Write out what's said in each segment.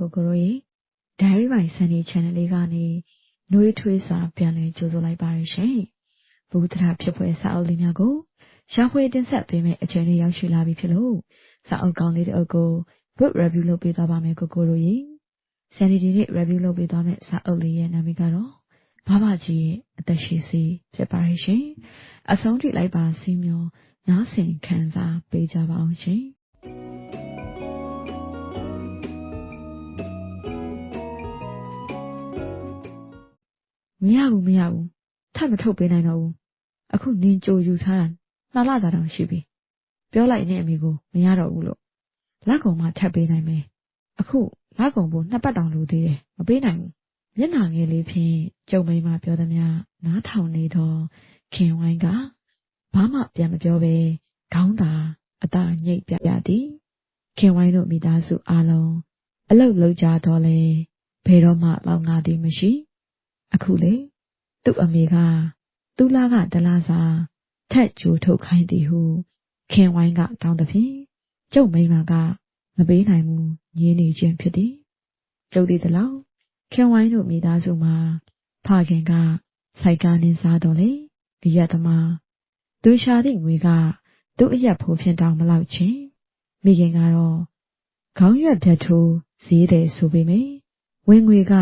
Gogoroye, Diary by Sunny Channel Ligani, Nui Twisa, Piano Jozo like Barishay. Butra Pipo Saolina go, Shafway and Sap me a journey of Shilabi Pillow, Saol Gandhi Ogo, but Rabulo Bidabame Gogoroye. Sandy did it Rabulo Bidamet Saoli and Amigaro. Babaji, the Shisi, Separation, a sound like Basimio, nothing can the Beja Baunchi. မရဘူးထပ်မထုတ်ပေးနိုင်တော့ဘူးအခုနင်းကြိုယူထားတာနှစ်လသာတောင်ရှိပြီပြောလိုက်နေအမိကိုမရတော့ဘူးလို့လက်ကုံမှထပ်ပေးနိုင်မယ်အခုလက်ကုံဖို့နှစ်ပတ်တောင်လိုသေးတယ်မပေးနိုင်ဘူးမျက်နှာငယ်လေးဖြင့်ကျုံမိန်းမပြောသမျှနားထောင်နေတော့ခင်ဝိုင်းကဘာမှပြန်မပြောဘဲခေါင်းသာအသာညိတ်ပြပြသည်ခင်ဝိုင်းတို့မိသားစုအားလုံးအလုတ်လုံးကြတော့လေဘယ်တော့မှလောက်ငါသည်မရှိအခုလေသူ့အမေကသူ့လာကဒလားစာထက်ကြိုထုတ်ခိုင်းသည်ဟုခင်ဝိုင်းကတောင်းသဖြင့်ကျုပ်မိန်းမကမပေးနိုင်ဘူးညင်းနေခြင်းဖြစ်သည်ကျုပ်ဒီတလောက်ခင်ဝိုင်းတို့မိသားစုမှာဖခင်ကစိုက်ကားနှင်းစားတော်လေဒီရသမားသူရှာသည့်ငွေကသူ့အရက်ဖိုးဖြင့်တောင်းမလောက်ချင်းမိခင်ကတော့ခေါင်းရွက်ဓာတ်ထိုးဈေးတယ်ဆိုပေမယ့်ဝင်ငွေက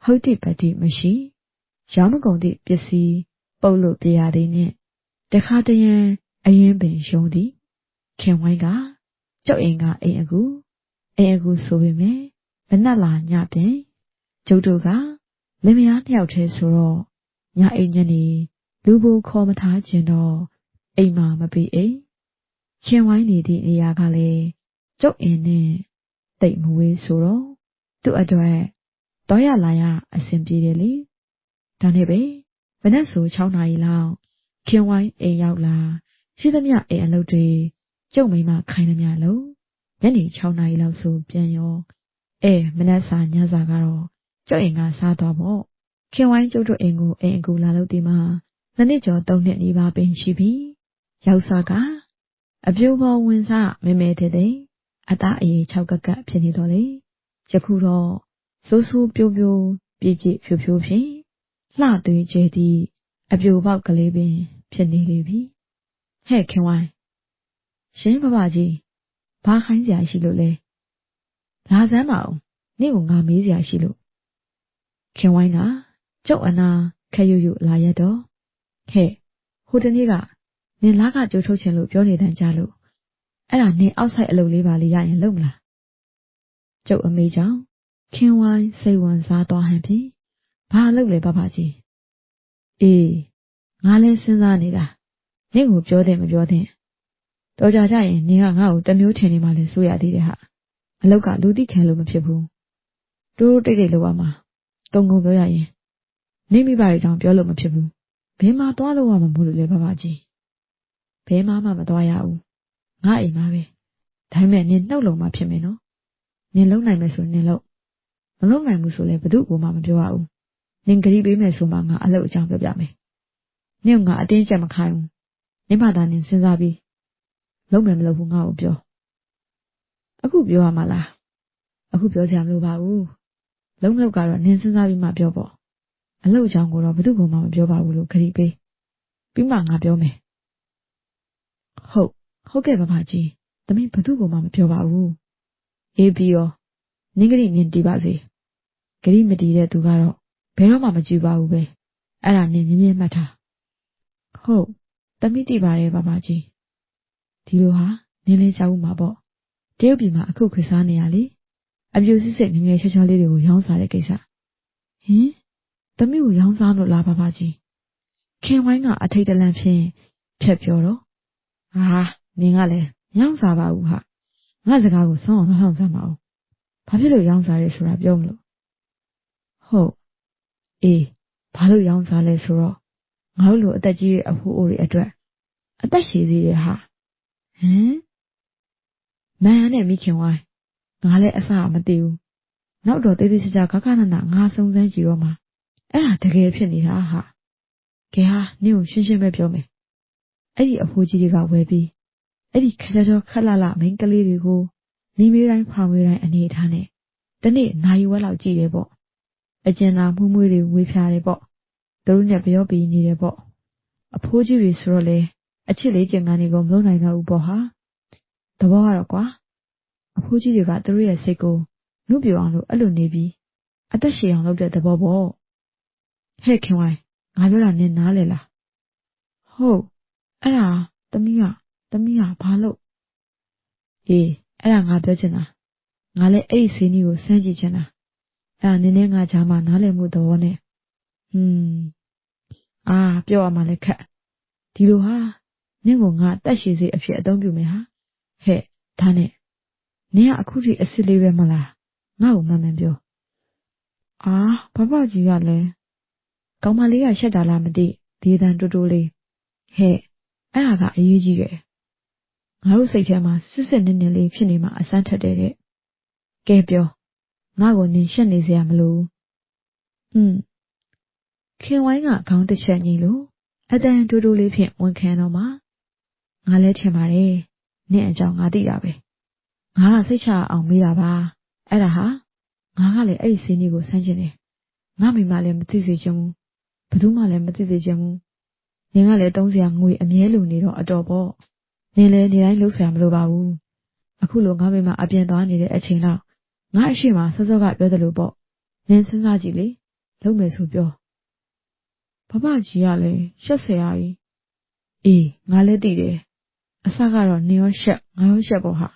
ဟုတ်တိပတိမရှိရောင်းမကုန်သည့်ပစ္စည်းပုတ်လို့ပြရသည်နှင့်တခါတရံအရင်ပင်ရှုံးသည်ခင်ဝိုင်းကကျုပ်အိမ်ကအိမ်အကူဆိုပေမယ့်မနှက်လာညပြင်ကျုပ်တို့ကလင်မယားနှစ်ယောက်တည်းဆိုတော့ညအိမ်ညနေလူဘိုခေါ်မထားခြင်းတော့အိမ်မှာမပြီးအိမ်ခင်ဝိုင်းနေသည့်နေရာကလည်းကျုပ်အိမ်နဲ့တိတ်မဝေးဆိုတော့သူ့အတွက်တော့ရလာရအဆင်ပြေတယ်လေဒါနဲ့ပဲမနက်ဆို6နာရီလောက်ခင်ဝိုင်းအိမ်ရောက်လာရှိသမျှအိမ်အလုပ်တွေကျုပ်မိန်းမခိုင်းသမျှလုံးညနေ6နာရီလောက်ဆိုပြန်ရောမနက်စာညစာကတော့ကျုပ်အိမ်ကစားတော့ပေါ့ခင်ဝိုင်းကျုပ်တို့အိမ်ကိုအိမ်အကူလာလို့ဒီမှာ2နှစ်ကျော်3နှစ်နီးပါးပင်ရှိပြီရောက်စားကအပြိုပေါ်ဝင်စားမဲတဲ့အသားအရေး6ကကဖြစ်နေတော့လေယခုတော့ဆိုးပြိုးပြိုးပြည့်ဖြိုးဖြိုးဖြင့်လှသွေးကျဲသည့်အပြိုပေါက်ကလေးပင်ဖြစ်နေလေပြီဟဲ့ခင်ဝိုင်းရှင်ဘဘကြီးဘာခိုင်းစရာရှိလို့လဲလာစမ်းပါဦးနေ့ကငါမေးစရာရှိလို့ခင်ဝိုင်းကကျုပ်အနာခက်ရွလာရတော့ဟဲ့ဟိုတနေ့ကနင်လာကကြိုးထုတ်ချင်လို့ပြောနေတန်းကြလို့အဲ့ဒါနင်အောက်ဆိုင်အလုပ်လေးပါလေးရရင်လုပ်မလားကျုပ်အမေကြောင့်ခင်ဝိုင်းစိတ်ဝင်စားသွားဟန်ဖြင့်ဘာလုပ်လဲဘဘကြီးငါလည်းစဉ်းစားနေတာနင့်ကိုပြောတယ်မပြောတဲ့တော်ကြကြရင်နင်ကငါ့ကိုတမျိုးထင်နေမှလည်းစိုးရသေးတယ်ဟာအလောက်ကလူသိခံလို့မဖြစ်ဘူးတိုးတိတ်လောက်ပါမှာတုံကုန်ပြောရရင်နေမိပါရီတောင်ပြောလို့မဖြစ်ဘူးဘယ်မှာသွားလို့ရမှာမို့လို့လဲဘဘကြီးဘယ်မှမသွားရဘူးငါအိမ်မှာပဲဒါပေမဲ့နင်နှုတ်လုံးမှဖြစ်မယ်နော်နင်လုံနိုင်မယ်ဆိုနင်လုံမလုံနိုင်ဘူးဆိုလည်းဘယ်သူ့ကိုမှမပြောရဘူးနင်ဂရီပေးမယ်ဆိုမှငါအလုပ်အကြောင်းပြောပြမယ်နင်ကငါအတင်းကျပ်မခိုင်းဘူးနင်မှသာနင်စဉ်းစားပြီးလုံမယ်မလုပ်ဘူးငါ့ကိုပြောအခုပြောရမှာလားအခုပြောစရာမလိုပါဘူးလုံလောက်ကတော့နင်စဉ်းစားပြီးမှပြောပေါ့အလုပ်အကြောင်းကိုတော့ဘယ်သူ့ကိုမှမပြောပါဘူးလို့ဂရီပေးပြီးမှငါပြောမယ်ဟုတ်ကဲ့ဘဘကြီးသမီးဘယ်သူ့ကိုမှမပြောပါဘူးအေးပြီးရောနင်ဂရီနင်တီးပါစေဂရီမတီးတဲ့သူကတော့ဘယ်တော့မှမကြည့်ပါဘူးပဲအဲ့ဒါနင်မြင်းမြင်းမှတ်ထားဟုတ်သမီးတီးပါတယ်ဘဘကြီးဒီလိုဟာနင်လေးကြောက်ဦးမှာပေါ့တရုတ်ပြည်မှာအခုခေတ်စားနေရလေအပြူစစ်စစ်ငငယ်ချောချောလေးတွေကိုရောင်းစားတဲ့ကိစ္စဟင်သမီးကိုရောင်းစားလို့လားဘဘကြီးခင်ဝိုင်းကအထိတ်တလန့်ဖြင့်ဖြတ်ပြောတော့နင်ကလည်းရောင်းစားပါဘူးဟာငါစကားကိုဆုံးအောင်ဆောင်စမ်းပါဦးဘာဖြစ်လို့ရောင်းစားရဲဆိုတာပြောမလို့ဟုတ်ဘာလို့ရောင်းစားလဲဆိုတော့ငါတို့လိုအသက်ကြီးတဲ့အဖိုးအိုတွေအတွက်အသက်ရှည်စေတဲ့ဟာဟင်မန်နဲ့မိခင်ဝိုင်းငါလည်းအစမသိဘူးနောက်တော့တေးသေးချာချာခခနနငါစုံစမ်းကြည့်တော့မှအဲ့ဒါတကယ်ဖြစ်နေတာဟာကဲဟာနင့်ကိုရှင်းရှင်းပဲပြောမယ်အဲ့ဒီအဖိုးကြီးတွေကဝယ်ပြီးအဲ့ဒီခက်ကြောခက်လာမိန်းကလေးတွေကိုမိမေးတိုင်းဖောင်မေးတိုင်းအနေထားနဲ့ တနေ့နိုင်ဝက်လောက်ကြည့်တယ်ပေါ့အကျဉ်းသားမှုမွေးတွေဝေးဖြားတယ်ပေါ့သူတို့နဲ့ပြောပြီးနေတယ်ပေါ့အဖိုးကြီးတွေဆိုတော့လေအချစ်လေးကျင်ကန်တွေကိုမလုပ်နိုင်တော့ဘူးပေါ့ဟာသဘောကတော့ကွာအဖိုးကြီးတွေကသူတို့ရဲ့စိတ်ကိုနှုတ်ပြအောင်လို့အဲ့လိုနေပြီးအသက်ရှည်အောင်လုပ်တဲ့သဘောပေါ့ဟဲ့ခင်ဝိုင်းငါပြောတာနင်နားလေလားဟုတ်အဲ့ဒါသမီးကဘာလို့အေးအဲ့ဒါငါပြောချင်တာငါလည်းအဲ့ဒီစီးနီးကိုစမ်းကြည့်ချင်တာအဲ့ဒါနင်းနဲ့ငါကြားမှာနားလည်မှုသဘောနဲ့ပြောရမှလည်းခက်ဒီလိုဟာနင့်ကိုငါတက်ရှိစေအဖြစ်အသုံးပြုမယ်ဟာဟဲ့ဒါနဲ့နင်ကအခုထိအစ်စ်လေးပဲမလားငါ့ကိုမှန်မှန်ပြောဘဘကြီးကလည်းကောင်မလေးကရှက်တာလားမသိဒီတန်တူတူလေးဟဲ့အဲ့ဒါကအရေးကြီးတယ်ငါတို့စိတ်ထဲမှာစစ်နစ်လေးဖြစ်နေမှအစမ်းထက်တယ်တဲ့ကဲပြောငါ့ကိုနင်ရှက်နေစရာမလိုဘူးခင်ဝိုင်းကခေါင်းတစ်ချက်ညီလို့အတန်တူတူလေးဖြင့်ဝန်ခံတော့မှငါလည်းထင်ပါတယ်နင့်အကြောင်းငါသိတာပဲငါကစိတ်ချအောင်မေးတာပါအဲ့ဒါဟာငါကလည်းအဲ့ဒီစင်းကြီးကိုဆန်းကျင်တယ်ငါမိမလည်းမသိစေချင်ဘူးဘယ်သူမှလည်းမသိစေချင်ဘူးနင်ကလည်းတုံးစရာငွေအမြဲလိုနေတော့အတော်ပေါ့နင်လည်းနေတိုင်းလှုပ်ရှားမလိုပါဘူးအခုလိုငါမိမအပြင်သွားနေတဲ့အချိန်လောက်ငါအရှိမစောစောကပြောသလိုပေါ့နင်စဉ်းစားကြည့်လေလုံးမယ်ဆိုပြောဘဘကြီးကလည်းရှက်เสียရပြီအေးငါလည်းသိတယ်အစကတော့နင်ရောရှက်ငါရောရှက်ပေါ့ဟာ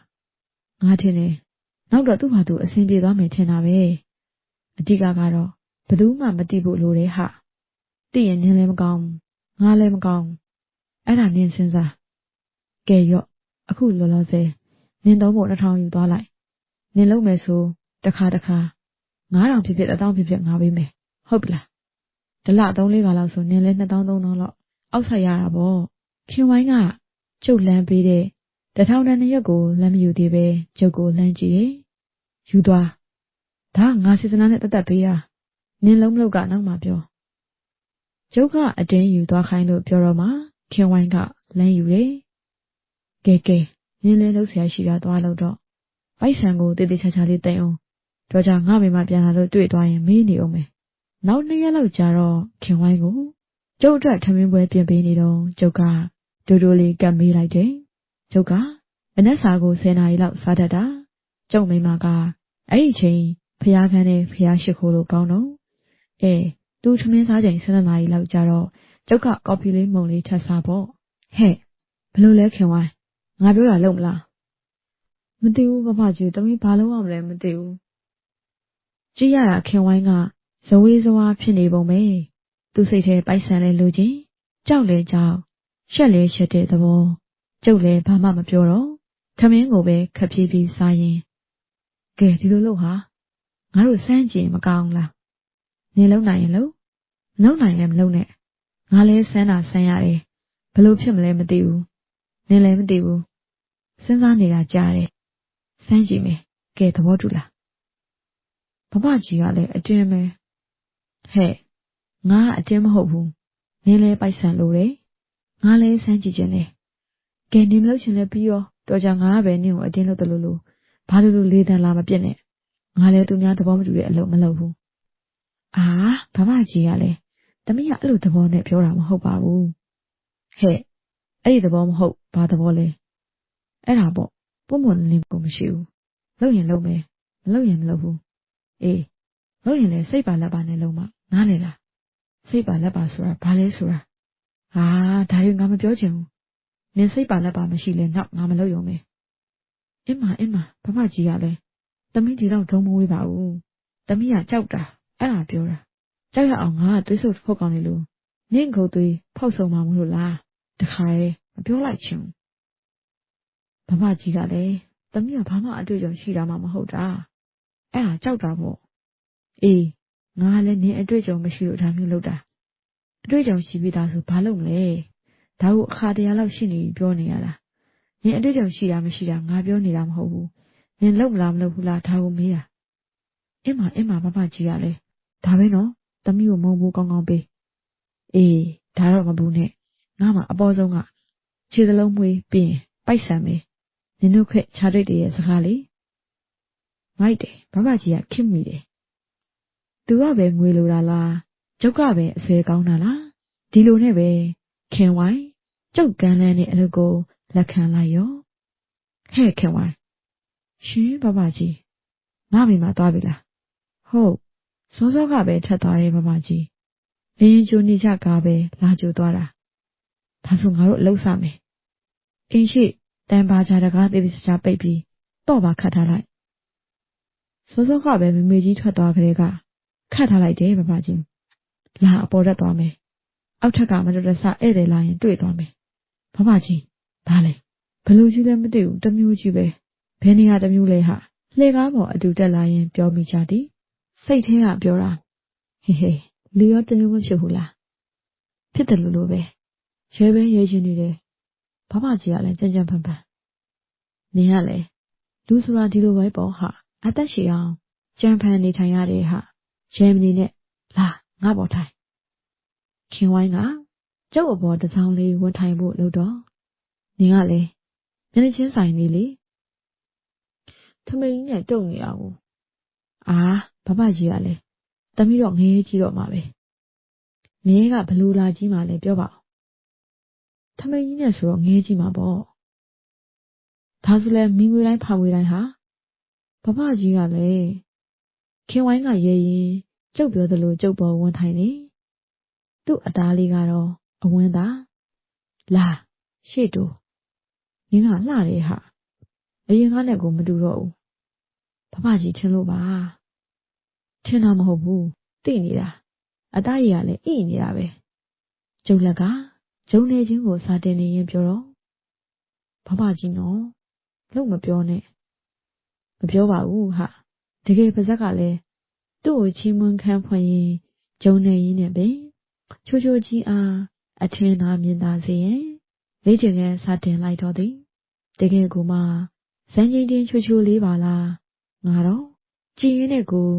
ငါထင်တယ်နောက်တော့သူ့ဘာသူအဆင်ပြေသွားမယ်ထင်တာပဲအဓိကကတော့ဘယ်သူမှမသိဖို့လိုတယ်ဟာသိရင်နင်လည်းမကောင်းငါလည်းမကောင်းအဲ့ဒါနင်စဉ်းစားကဲရော့အခုလောလောဆယ်နင်သုံးဖို့2000ယူသွားလိုက်နင်လုံးမယ်ဆိုတခါ9000ဖြစ်ဖြစ်1000ဖြစ်ဖြစ်ငါပေးမယ်ဟုတ်ပြီလားတလ3-4ခါလောက်ဆိုနင်လဲ2300လောက်အောက်ဆက်ရတာပေါ့ခင်ဝိုင်းကကျုပ်လမ်းပေးတဲ့1000ရက်ကိုလမ်းမယူသေးပဲကျုပ်ကိုလမ်းကြည့်တယ်ယူသွားဒါငါစေတနာနဲ့တတ်ပေးတာနင်လုံးမလို့ကနောက်မှပြောကျုပ်ကအတင်းယူသွားခိုင်းလို့ပြောတော့မှခင်ဝိုင်းကလမ်းယူတယ်ကဲနင်လဲလှုပ်ရှားရှိတာသွားလို့တော့ပိုက်ဆံကိုတေးသေးချာချာလေးတိမ်အောင်တော့ကြငါမိမပြန်လာလို့တွေ့သွားရင်မေးနေအောင်မယ်နောက်2ရက်လောက်ကြာတော့ခင်ဝိုင်းကိုကျုပ်အတွက်ထမင်းပွဲပြင်ပေးနေတော့ကျုပ်ကဒိုဒိုလေးကပ်မေးလိုက်တယ်ကျုပ်ကမနက်စာကို10 နာရီလောက်စားတတ်တာကျုပ်မိမကအဲ့ဒီချိန်ဖျားခန်းနဲ့ဖျားရှိခိုးလို့ကောင်းတော့သူထမင်းစားချိန်12 နာရီလောက်ကြာတော့ကျုပ်ကကော်ဖီလေးမုန်လေးထပ်စားပေါ့ဟဲ့ဘလို့လဲခင်ဝိုင်းငါပြောတာလုံးမလားမသိဘူးဘဘကြီးတမီးဘာလုံးအောင်လဲမသိဘူးကြည့်ရတာခင်ဝိုင်းကဇဝေးဇဝါဖြစ်နေပုံပဲသူစိတ်ထဲပိုက်ဆံလဲလိုချင်ကြောက်လဲကြောက်ရှက်လဲရှက်တဲ့သဘောကျုပ်လဲဘာမှမပြောတော့ထမင်းကိုပဲခပ်ပြေးပြီးစားရင်ကဲဒီလိုလို့ဟာငါတို့စမ်းကြည့်မကောင်းလားနင်လုံးနိုင်ရင်လုံးမလုံးနိုင်လည်းမလုံးနဲ့ငါလဲစမ်းတာစမ်းရတယ်ဘယ်လိုဖြစ်မလဲမသိဘူးနင်လည်းမသိဘူးစဉ်းစားနေတာကြားတယ်စမ်းကြည့်မယ်ကဲသဘောတူလားဘဘကြီးကလည်းအတင်းပဲဟဲ့ငါအတင်းမဟုတ်ဘူးနင်လဲပိုက်ဆံလိုတယ်ငါလဲစမ်းကြည့်ခြင်းလေကဲနင်မလို့ချင်လဲပြီးရောတော့ကြငါကပဲနင်ကိုအတင်းလုပ်တယ်လို့ဘာလို့လေးတန်းလာမပြစ်နဲ့ငါလဲသူများသဘောမတူတဲ့အလုပ်မလုပ်ဘူးဘဘကြီးကလည်းတမီးကအဲ့လိုသဘောနဲ့ပြောတာမဟုတ်ပါဘူးဟဲ့အဲ့ဒီသဘောမဟုတ်ဘာသဘောလဲအဲ့ဒါပေါ့ပုံမလင်းကိုမရှိဘူးလုပ်ရင်လုပ်မယ်မလုပ်ရင်မလုပ်ဘူးလုပ်ရင်လည်းစိတ်ပါလက်ပါနဲ့လုံးမနားလေလားစိတ်ပါလက်ပါဆိုတာဘာလဲဆိုတာဒါရင်ငါမပြောချင်ဘူးနင်စိတ်ပါလက်ပါမရှိလဲနောက်ငါမလုပ်ရုံပဲအင်းမဘဘကြီးကလည်းတမီးဒီတော့ဒုံမဝေးပါဘူးတမီးကကြောက်တာအဲ့ဒါပြောတာကြောက်ရအောင်ငါကသွေးဆုပ်ဖုတ်ကောင်းနေလို့နင့်ခုတ်သွေးဖောက်ဆုံးမှမလို့လားတခါရဲမပြောလိုက်ချင်ဘဘကြီးကလည်းတမီးကဘာမှအတွေ့အကြုံရှိတာမှမဟုတ်တာအဲ့ဒါကြောက်တာပေါ့ငါလည်းနင်အတွေ့အကြုံမရှိလို့ဒါမျိုးလုပ်တာအတွေ့အကြုံရှိပြီးသားဆိုဘာလုပ်မလဲဒါကိုအခါတရလောက်ရှိနေပြောနေရတာနင်အတွေ့အကြုံရှိတာမရှိတာငါပြောနေတာမဟုတ်ဘူးနင်လုပ်မလားမလုပ်ဘူးလားဒါကိုမေးတာအင်းမဘဘကြီးကလည်းဒါပဲနော်တမီးကိုမုံဘူးကောင်းကောင်းပေးဒါတော့မဘူးနဲ့ငါမှအပေါ်ဆုံးကခြေစလုံးမွေးပြီးရင်ပိုက်ဆံမေးနင်တို့ခက်ခြားတိတ်တည်းရဲ့စကားလေး မိုက်တယ်ဘဘကြီးကခင်မိတယ်သူကပဲငွေလိုတာလားကျုပ်ကပဲအဆွဲကောင်းတာလားဒီလိုနဲ့ပဲခင်ဝိုင်းကျုပ်ကန်းလန်းတဲ့အလုပ်ကိုလက်ခံလိုက်ရောဟဲ့ခင်ဝိုင်းရှင်ဘဘကြီးငါမိမသွားပြီလားဟုတ်စောစောကပဲထက်သွားတယ်ဘဘကြီးလင်းကျိုနေကြကားပဲလာကြိုသွားတာဒါဆိုငါတို့အလုပ်စမယ်အင်းရှိတန်ပါကြတကားသေးသေးချာပိတ်ပြီးတော့ပါခတ်ထားလိုက်စောစောကပဲမမေကြီးထွက်သွားကြတဲ့ကခတ်ထားလိုက်တယ်ဘဘကြီးလာအပေါ်တက်သွားမယ်အောက်ထက်ကမတော်တဆဧည့်သည်လာရင်တွေ့သွားမယ်ဘဘကြီးဒါလေဘလို့ကြီးလည်းမသိဘူးတမျိုးကြီးပဲဘယ်နေရာတမျိုးလဲဟာလှေကားပေါ်အတူတက်လာရင်ပြောမိကြသည်စိတ်ထဲကပြောတာဟေးဟေးလူရောတမျိုးမဖြစ်ဘူးလားဖြစ်တယ်လို့ပဲရွယ်ပဲရွယ်ချင်းနေတယ်ဘဘကြီးကလည်းကြံ့ကြံ့ဖန်ဖန်နင်ကလည်းလူဆိုတာဒီလိုပဲပေါ့ဟာအသက်ရှည်အောင်ကြံဖန်နေထိုင်ရတဲ့ဟာရဲမနေနဲ့လာငါပေါ်ထိုင်ခင်ဝိုင်းကကျုပ်အပေါ်တစ်စောင်းလေးဝန်ထိုင်ဖို့လို့တော့နင်ကလည်းမျက်နှာချင်းဆိုင်နေလေထမိန်ကြီးနဲ့တုံနေအောင်အာဘဘကြီးကလည်းတမီးတော့ငဲကြီးတော့မှာပဲနင်ကဘလူလာကြီးမှလည်းပြောပါအောင်ထမိန်ကြီးနဲ့ဆိုတော့ငဲကြီးမှာပေါ့ဒါဆိုလဲမိငွေတိုင်းဖာငွေတိုင်းဟာဘဘကြီးကလည်းခင်ဝိုင်းကရဲရင်ကျုပ်ပြောသလိုကျုပ်ပေါ်ဝန်ထိုင်နေသူ့အသားလေးကတော့အဝန်းသာလာရှေ့တူနင်ကလှတယ်ဟာအရင်ကနဲ့ကိုမတူတော့ဘူးဘဘကြီးထင်လို့ပါထင်တာမဟုတ်ဘူးသိနေတာအသားရည်ကလည်းအိနေတာပဲကျုပ်လက်ကဂျုံနေချင်းကိုစာတင်နေရင်ပြောတော့ဘဘကြီးနော်လုံးမပြောနဲ့မပြောပါဘူးဟာတကယ်ပါဇက်ကလည်းသူ့ကိုချီးမွမ်းခန်းဖွင့်ရင်ဂျုံနေရင်းနဲ့ပဲချိုချိုကြီးအားအထင်သာမြင်သာစေရင်လေ့ကျင့်ခန်းစာတင်လိုက်တော့သည်တကယ်ကိုမှစမ်းချင်းချင်းချိုချိုလေးပါလားငါတော့ကြည်ရင်းနဲ့ကို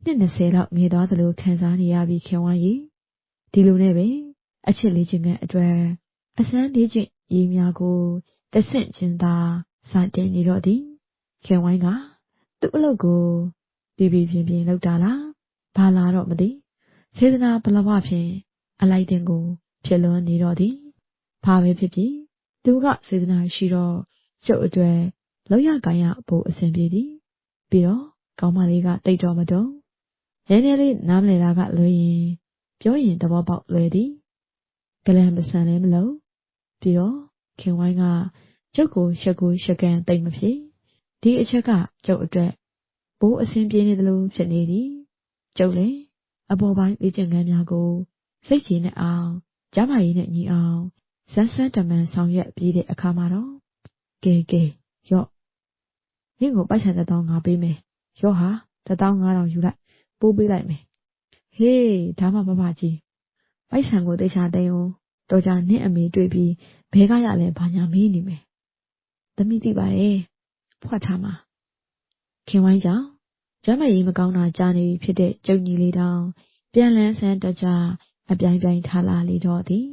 နှစ်20လောက်ငယ်သွားသလိုခံစားနေရပြီခင်ဝါကြီးဒီလိုနဲ့ပဲအချစ်လေ့ကျင့်ခန်းအတွက်အစမ်းလေ့ကျင့်ရေးများကိုတဆင့်ချင်းသာစာတင်နေတော့သည်ခင်ဝိုင်းကသူ့အလုပ်ကိုပြပြပြင်းပြင်းလုပ်တာလားဘာလာတော့မသိစေတနာဘလဘဖြင့်အလိုက်တင်ကိုဖြစ်လွန်နေတော့သည်ဘာပဲဖြစ်ဖြစ်သူကစေတနာရှိတော့ကျုပ်အတွက်လောက်ရကိုင်းရဖို့အဆင်ပြေသည်ပြီးတော့ကောင်းမလေးကတိတ်တော်မတုံနည်းနည်းလေးနားမလည်တာကလွဲရင်ပြောရင်သဘောပေါက်လွယ်သည်ကလန်မဆန်လည်းမလို့ပြီးတော့ခင်ဝိုင်းကကျုပ်ကိုရှက်ကိုရှက်ကန်တိတ်မဖြစ်ဒီအချက်ကကျုပ်အတွက်ဘိုးအဆင်ပြေနေသလိုဖြစ်နေသည်ကျုပ်လည်းအပေါ်ပိုင်းလေ့ကျင့်ခန်းများကိုစိတ်ကြည်နဲ့အောင်ကျမကြီးနဲ့ညီအောင်စမ်းစမ်းတမန်ဆောင်ရွက်ပြီးတဲ့အခါမှာတော့ကဲရော့မင်းကိုပိုက်ဆံ1000ငါပေးမယ်ရော့ဟာ15000ယူလိုက်ပိုးပေးလိုက်မယ်ဟေးဒါမှဘဘကြီးပိုက်ဆံကိုတေချာသိမ်းအောင်တော်ကြနင့်အမေတွေ့ပြီးဘဲကရလဲဘာညာမေးနေမယ်သမီးသိပါရဲ့ဖွက်ထားမှာခင်ဝိုင်းကြောင့်ကျမကြီးမကောင်းတာကြားနေပြီဖြစ်တဲ့ကျုပ်ညီလေးတောင်ပြန်လန်းဆန်းတော့ကြအပြိုင်ပြိုင်ထားလာလေတော့သည်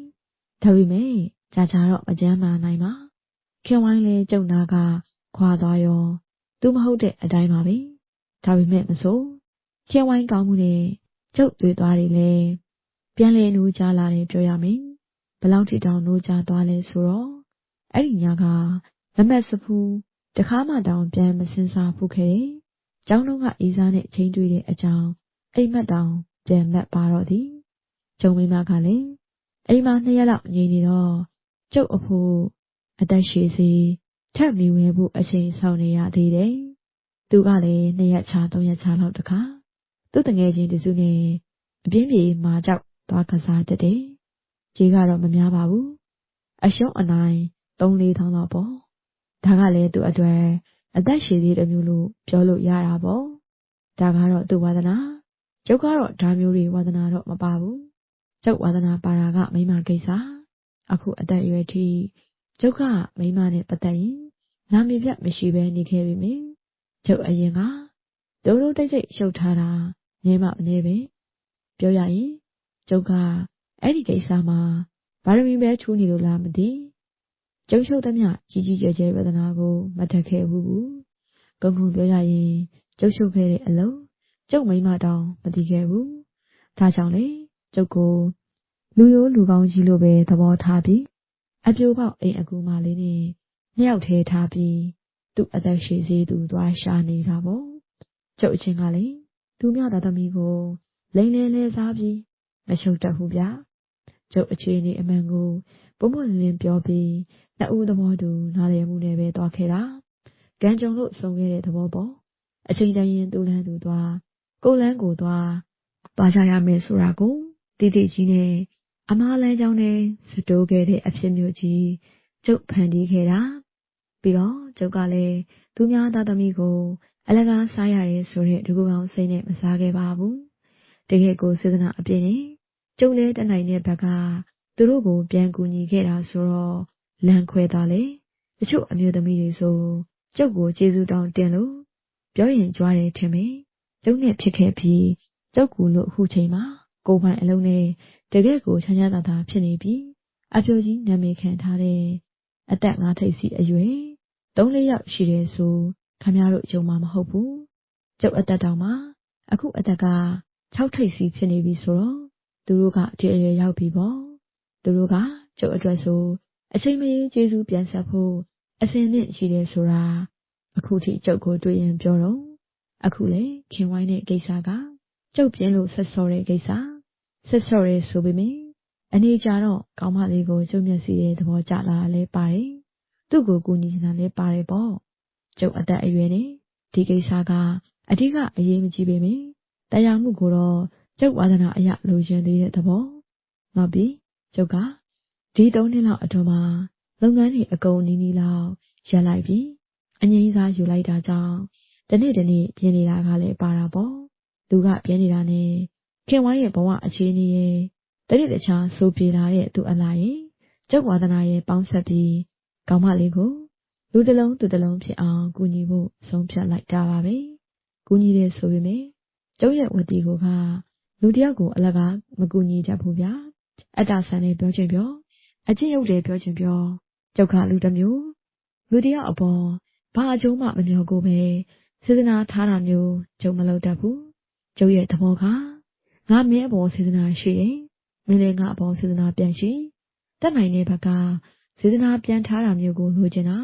ဒါပေမဲ့ကြာတော့မကြမ်းမာနိုင်ပါခင်ဝိုင်းလဲကျုပ်နာကခွာသွားရောသူမဟုတ်တဲ့အတိုင်းပါပဲဒါပေမဲ့မဆိုခင်ဝိုင်းကောင်းမှုနဲ့ကျုပ်တွေ့သွားတယ်လေပြန်လဲနိုးကြလာတယ်ပြောရမယ်ဘလောက်ထိတောင်နိုးကြသွားလဲဆိုတော့အဲ့ဒီညကမမတ်စဖူးတခါမှတောင်ပြန်မစင်စားဖူးခဲ့တယ်ကျောင်းတော့ကအေးစားနဲ့ချိန်တွေ့တဲ့အကြောင်းအိမ်မက်တောင်ပြန်မက်ပါတော့သည်ကျုံမိမကလည်းအိမ်မှာ2ရက်လောက်ငြိမ်နေတော့ကျုပ်အဖို့အသက်ရှည်စီထပ်မီဝဲဖို့အချိန်ဆောင်နေရသေးတယ်သူကလည်း2ရက်ချ3ရက်ချလောက်တခါသူ့တငယ်ချင်းတစုနဲ့အပြင်းပြေမာကြောက်သွားကစားတတ်တယ်ကြီးကတော့မများပါဘူးအရှုံးအနိုင်3-4ထောင်တော့ပေါ့ဒါကလည်းသူ့အတွက်အသက်ရှည်သေးတယ်မျိုးလို့ပြောလို့ရတာပေါ့ဒါကတော့သူ့ဝါသနာကျုပ်ကတော့ဒါမျိုးတွေဝါသနာတော့မပါဘူးကျုပ်ဝါသနာပါတာကမိမကိစ္စအခုအသက်အရွယ်ထိကျုပ်ကမိမနဲ့ပတ်သက်ရင်နာမည်ပြမရှိဘဲနေခဲ့ပြီမြင်ကျုပ်အရင်ကတိုးတိုးတိတ်တိတ်ရှုပ်ထားတာငဲမနေပဲပြောရရင်ကျုပ်ကအဲ့ဒီကိစ္စမှာဘာရမီပဲထူးနေလို့လားမသိကျုပ်ရှုပ်သမျှကြီးကြီးကျယ်ကျယ်ဝေဒနာကိုမထက်ခဲ့ဘူးကုန်းကုန်းပြောရရင် ကျုပ်ရှုပ်ခဲ့တဲ့အလုံးကျုပ်မိမတောင်မသိခဲ့ဘူးဒါကြောင့်လေကျုပ်ကိုလူရိုးလူကောင်းကြီးလိုပဲသဘောထားပြီးအပြိုပေါက်အိမ်အကူမလေးနဲ့နှစ်ယောက်ထဲထားပြီးသူ့အသက်ရှည်စေးသူသွားရှာနေတာပေါ့ကျုပ်အချင်းကလေသူမြသားသမီးကိုလိန်လဲစားပြီးမရှုပ်တတ်ဘူးဗျကျုပ်အခြေအနေအမှန်ကိုပုံမလင်းပြောပြီးနှစ်ဦးသဘောတူနားလည်မှုနဲ့ပဲသွားခဲ့တာကံကြုံလို့ဆုံးခဲ့တဲ့သဘောပေါ့အချိန်တန်ရင်သူ့လန်းသူသွားကိုလန်းကိုသွားကြရမယ်ဆိုတာကိုတိတိကြီးနဲ့အမားလန်းကြောင်းနဲ့စတိုးခဲ့တဲ့အဖြစ်မျိုးကြီးကျုပ်ဖန်တီးခဲ့တာပြီးတော့ကျုပ်ကလည်းသူများသားသမီးကိုအလကားစားရတယ်ဆိုတဲ့ဒီကူကောင်စိတ်နဲ့မစားခဲ့ပါဘူးတကယ်ကိုစေတနာအပြည့်နဲ့ကျုပ်လည်းတနိုင်တဲ့ဘက်ကသူတို့ကိုပြန်ကူညီခဲ့တာဆိုတော့လမ်းခွဲသွားလေတချို့အမျိုးသမီးတွေဆိုကျုပ်ကိုကျေးဇူးတောင်းတင်လို့ပြောရင်ကြွားတယ်ထင်မယ်ကျုပ်နဲ့ဖြစ်ခဲ့ပြီးကျုပ်ကူလို့အခုချိန်မှာကိုယ်ပိုင်အလုံးနဲ့တကယ်ကိုချမ်းချမ်းသာသာဖြစ်နေပြီအပြိုကြီးနာမည်ခံထားတဲ့အသက်၅ထိပ်စီအရွယ်3-4ယောက်ရှိတယ်ဆိုခမရတို့ယုံမှာမဟုတ်ဘူးကျုပ်အသက်တောင်မှအခုအသက်က6ထိပ်စီဖြစ်နေပြီဆိုတော့သူတို့ကဒီအရွယ်ရောက်ပြီပေါ့သူတို့ကကျုပ်အတွက်ဆိုအချိန်မရင်ကျေးဇူးပြန်ဆက်ဖို့အစဉ်နဲ့ရှိတယ်ဆိုတာအခုထိကျုပ်ကိုတွေ့ရင်ပြောတော့အခုလေခင်ဝိုင်းတဲ့ကိစ္စကကျုပ်ပြင်းလို့ဆက်စော်တဲ့ကိစ္စဆက်စော်ရဲဆိုပေမယ့်အနေကြတော့ကောင်းမလေးကိုကျုပ်မျက်စိရဲ့သဘောကျလာလဲပါတယ်သူ့ကိုကူညီနေတာလဲပါတယ်ပေါ့ကျုပ်အသက်အရွယ်နဲ့ဒီကိစ္စကအဓိကအရေးမကြီးပေမယ့်တရားမှုကိုတော့ကျုပ်ဝါဒနာအရလိုချင်သေးတဲ့သဘောနောက်ပြီးကျုပ်ကဒီ3နှစ်လောက်အတွင်းမှာလုပ်ငန်းတွေအကုန်နီးနီးလောက်ရပ်လိုက်ပြီးအငြိမ်းစားယူလိုက်တာကြောင့်တနေ့ပြင်းနေတာကလည်းပါတာပေါ့သူကပြင်းနေတာနဲ့ခင်ဝိုင်းရဲ့ဘဝအခြေအနေရဲ့တနေ့တခြားဆိုပြေလာတဲ့သူအလားရဲ့ကျုပ်ဝါဒနာရဲ့ပေါင်းဆက်ပြီးကောင်းမလေးကိုလူတစ်လုံးသူတစ်လုံးဖြစ်အောင်ကူညီဖို့ဆုံးဖြတ်လိုက်တာပါပဲကူညီတယ်ဆိုပေမဲ့ကျုပ်ရဲ့ဝတီကိုကလူတယောက်ကိုအလကားမကူညီတတ်ဘူးဗျာအတ္တဆန်နဲ့ပြောချင်ပြောအကျင့်ရုပ်တယ်ပြောချင်ပြောကျုပ်ကလူတစ်မျိုးလူတယောက်အပေါ်ဘာအကျိုးမှမမျှော်ကိုပဲစေတနာထားတာမျိုးကျုံမလုပ်တတ်ဘူးကျုပ်ရဲ့သဘောကငါမင်းအပေါ်စေတနာရှိတယ်မင်းလည်းငါအပေါ်စေတနာပြန်ရှိတတ်နိုင်တဲ့ဘက်ကစေတနာပြန်ထားတာမျိုးကိုလိုချင်တာ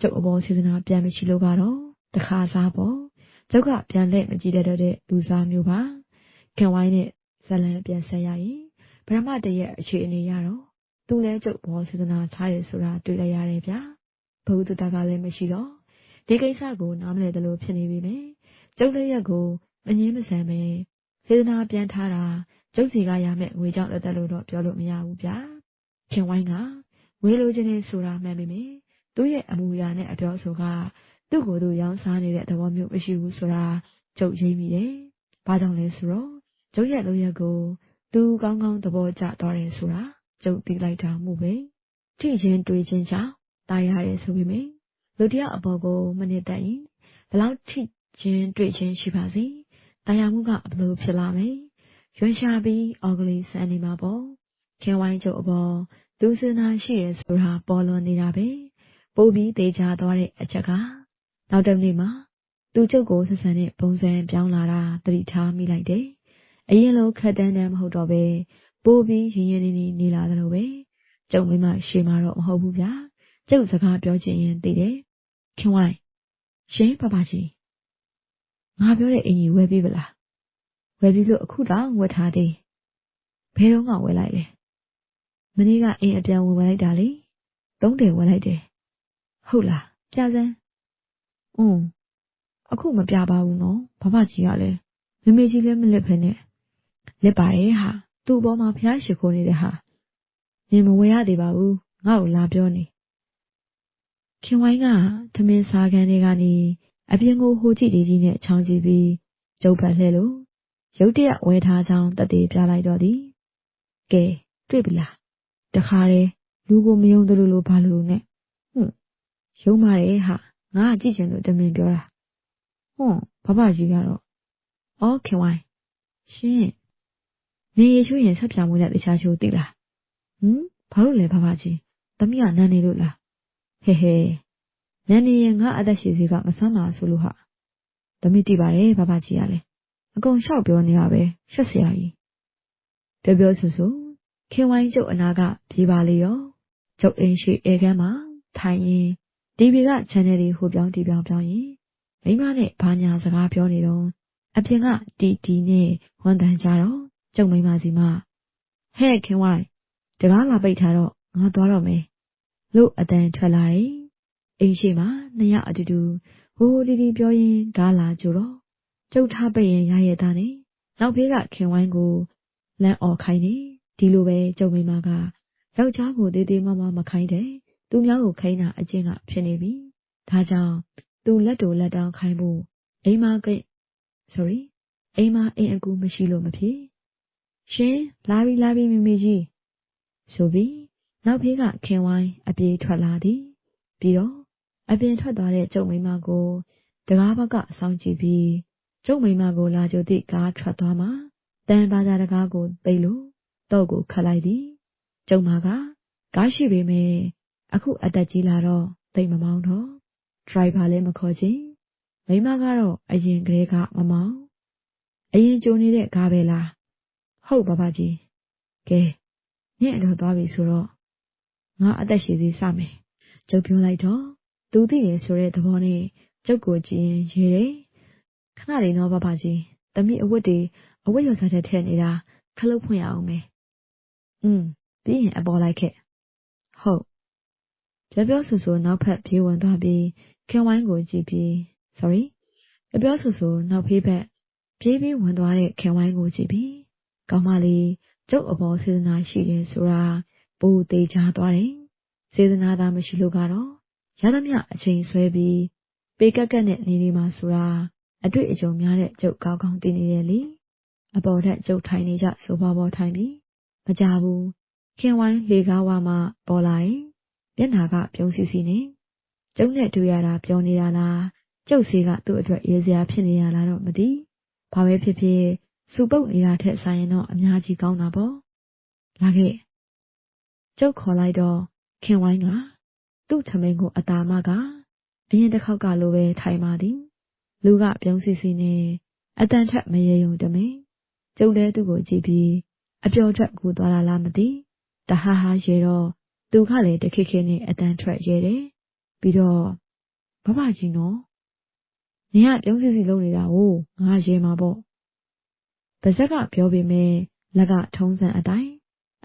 ကျုပ်အပေါ်စေတနာပြန်မရှိလို့ကတော့တခါစားပေါ့ကျုပ်ကပြန်လက်မကြည့်တတ်တဲ့လူစားမျိုးပါခင်ဝိုင်းနဲ့ဇလန်ပြန်ဆက်ရရင်ဗြဟ္မတရဲ့အခြေအနေရတော့သူလည်းကျုပ်ဘောစေတနာထားရဆိုတာတွေ့လိုက်ရတယ်ဗျာဘုဒ္ဓတာကလည်းမရှိတော့ဒီကိစ္စကိုနားမလည်တယ်လို့ဖြစ်နေပြီမယ်ကျုပ်လည်းရက်ကိုမငင်းမဆန်ပဲစေတနာပြန်ထားတာကျုပ်စီကရမယ်ငွေကြောင့်လက်သက်လို့တော့ပြောလို့မရဘူးဗျာခင်ဝိုင်းကငွေလိုချင်နေဆိုတာမှန်ပေမယ့်သူ့ရဲ့အမူအရာနဲ့အပြောဆိုကသူ့ကိုယ်သူရောင်းစားနေတဲ့သဘောမျိုးမရှိဘူးဆိုတာကျုပ်ရိပ်မိတယ်ဘာကြောင့်လဲဆိုတော့ကျုပ်ရဲ့လုပ်ရက်ကိုသူကောင်းကောင်းသဘောကျသွားတယ်ဆိုတာကျုပ်သိလိုက်တာမှုပဲထိချင်းတွေးချင်းကြောင့်တားရတယ်ဆိုပေမယ့်လူတယောက်အပေါ်ကိုမနစ်သက်ရင်ဘလောက်ထိချင်းတွေ့ချင်းရှိပါစေတရားမှုကဘလို့ဖြစ်လာမယ်ရွှင်ရှာပြီးအော်ကလေးစမ်းနေမှာပေါ့ခင်ဝိုင်းကျုပ်အပေါ်သူစနာရှိရဆိုတာပေါ်လွန်နေတာပဲပို့ပြီးတေချာသွားတဲ့အချက်ကနောက်တစ်နေ့မှာသူကျုပ်ကိုဆက်ဆံတဲ့ပုံစံပြောင်းလာတာသတိထားမိလိုက်တယ်အရင်လိုခက်တန်းတန်းမဟုတ်တော့ပဲပို့ပြီးရင်းနေလာတယ်လို့ပဲကျုပ်မိမရှိမှတော့မဟုတ်ဘူးဗျာကျုပ်စကားပြောချင်ရင်သိတယ်ခင်ဝိုင်းရှင်ပပကြီးငါပြောတဲ့အင်ကြီးဝယ်ပြီးပလားဝယ်ပြီးလို့အခုတောင်ဝယ်ထားသေးဘယ်တော့မှဝယ်လိုက်လဲမနေ့ကအင်းအပြန်ဝယ်လိုက်တာလေ3တယ်ဝယ်လိုက်တယ်ဟုတ်လားပြစမ်းအခုမပြပါဘူးနော်ဘဘကြီးကလည်းမမေကြီးလည်းမလစ်ဖ ೇನೆ လက်ပါတယ်ဟာသူ့ဘောမှာဖျားရှိခိုးနေတဲ့ဟာနင်မဝယ်ရသေးပါဘူးငါ့ကိုလာပြောနေခင်ဝိုင်းကသမင်းစားကန်တွေကနေအပြင်ကိုဟိုကြည့်ဒီကြီးနဲ့ချောင်းကြည့်ပြီးကျုပ်ပတ်လှဲလို့ရုတ်တရက်ဝယ်ထားကြောင်းတက်သေးပြလိုက်တော့သည်ကဲတွေ့ပြီလားတခါတည်းလူကိုမယုံသလိုဘာလို့နဲ့ယုံပါတယ်ဟာငါကြည့်ချင်လို့တမင်ပြောတာဘဘကြီးကတော့အော်ခင်ဝိုင်းရှင်နေရချိုးရင်ဆက်ပြမှုနဲ့တခြားချိုးသိလားဘာလို့လဲဘဘကြီးသမီးကနန်းနေလို့လားဟဲနန်းနေရင်ငါအသက်ရှည်စီကမဆမ်းပါဆိုလို့ဟာ သမီးတိပါတယ်ဘဘကြီးရလဲအကုန်လျှောက်ပြောနေရပဲရှက်စရာကြီးပြောဆူခင်ဝိုင်းကျုပ်အနာကပြေးပါလေရောကျုပ်အိမ်ရှိဧကန်းမှာထိုင်ရင်တီဗီက channel တွေဟိုပြောင်းတီပြောင်းပြောင်းရင်မိမနဲ့ဘာညာစကားပြောနေတော့အပြင်ကတီနဲ့ဝန်တန်ကြတော့ကျုပ်မိမစီမဟဲ့ခင်ဝိုင်းတကားလာပိတ်ထားတော့ငါသွားတော့မယ်လို့အတန်ထွက်လာတယ်အိမ်ရှိမှာနှစ်ယောက်အတူတူဟိုတီပြောရင်ကားလာကြတော့ကျုပ်ထားပိတ်ရင်ရရဲ့သားနဲ့နောက်ဖေးကခင်ဝိုင်းကိုလမ်းអော်ခိုင်းနေဒီလိုပဲကျုပ်မိမကယောက်ျားကိုတေးသေးမမခိုင်းတယ်သူများကိုခိုင်းတာအကျင့်ကဖြစ်နေပြီဒါကြောင့်သူလက်တိုလက်တောင်းခိုင်းဖို့အိမ်မအိမ်အကူမရှိလို့မဖြစ်ရှင်လာပြီမိမိကြီးဆိုပြီးနောက်ဖေးကခင်ဝိုင်းအပြေးထွက်လာသည်ပြီးတော့အပြင်ထွက်သွားတဲ့ကျုပ်မိမကိုတကားဘက်ကစောင့်ကြည့်ပြီးကျုပ်မိမကိုလာကြိုသည့်ကားထွက်သွားမှတန်ပါကြတကားကိုသိလို့တော့ကိုခတ်လိုက်သည်ကျုံမကကားရှိပေမဲ့အခုအသက်ကြီးလာတော့သိမမောင်းတော့ဒရိုင်ဘာလည်းမခေါ်ချင်းမိမကတော့အရင်ကလေးကမမောင်းအရင်ကြိုနေတဲ့ကားပဲလားဟုတ်ဘဘကြီးကဲညက်တော့သွားပြီဆိုတော့ငါအသက်ရှည်စီစမယ်ကျုပ်ပြောလိုက်တော့သူသိတယ်ဆိုတဲ့သဘောနဲ့ကျုပ်ကိုကြည့်ရင်ရေတယ်ခဏလေးတော့ဘဘကြီးသမီးအဝတ်ရော်စားတဲ့ထည့်နေတာခလုတ်ဖွင့်အောင်မယ်ပြီးရင်အပေါ်လိုက်ခဲ့ဟုတ်ပြောဆူနောက်ဖက်ပြေးဝင်သွားပြီးခင်ဝိုင်းကိုကြည့်ပြီးပြောဆူနောက်ဖေးဘက်ပြေးပြီးဝင်သွားတဲ့ခင်ဝိုင်းကိုကြည့်ပြီးကောင်းမလေးကျုပ်အပေါ်စေတနာရှိတယ်ဆိုတာပိုသေးချသွားတယ်စေတနာသာမရှိလို့ကတော့ရသမျှအချိန်ဆွဲပြီးပေကက်ကက်နဲ့နေမှာဆိုတာအတွေ့အကြုံများတဲ့ကျုပ်ကောင်းကောင်းသိနေတယ်လေအပေါ်ထက်ကျုပ်ထိုင်နေကြဆိုပါပေါ်ထိုင်ပြီးမကြဘူးခင်ဝိုင်းလေကားဝါမှပေါ်လာရင်မျက်နှာကပြုံးစီနေကျုပ်နဲ့တွေ့ရတာပြောနေတာလားကျုပ်စီကသူ့အတွက်ရေးစရာဖြစ်နေရလားတော့မသိဘာပဲဖြစ်ဖြစ်စူပုတ်နေတာထက်ဆိုင်ရင်တော့အများကြီးကောင်းတာပေါ့လာခဲ့ကျုပ်ခေါ်လိုက်တော့ခင်ဝိုင်းကသူ့ထမင်းကိုအတာမကအရင်တစ်ခေါက်ကလိုပဲထိုင်ပါသည်လူကပြုံးစီနေအတန်ထက်မရေုံတမင်ကျုပ်လည်းသူ့ကိုကြည့်ပြီးအပျော်ထွက်ကူသွားတာလားမသိတဟားရေတော့သူကလည်းတခိခိနဲ့အတန်ထွက်ရဲတယ်ပြီးတော့ဘဘကြီးနော်နင်ကပြုံးစီလုံးနေတာကိုငါရဲမှာပေါ့ပါဇက်ကပြောပေမဲ့လက်ကထုံးစံအတိုင်း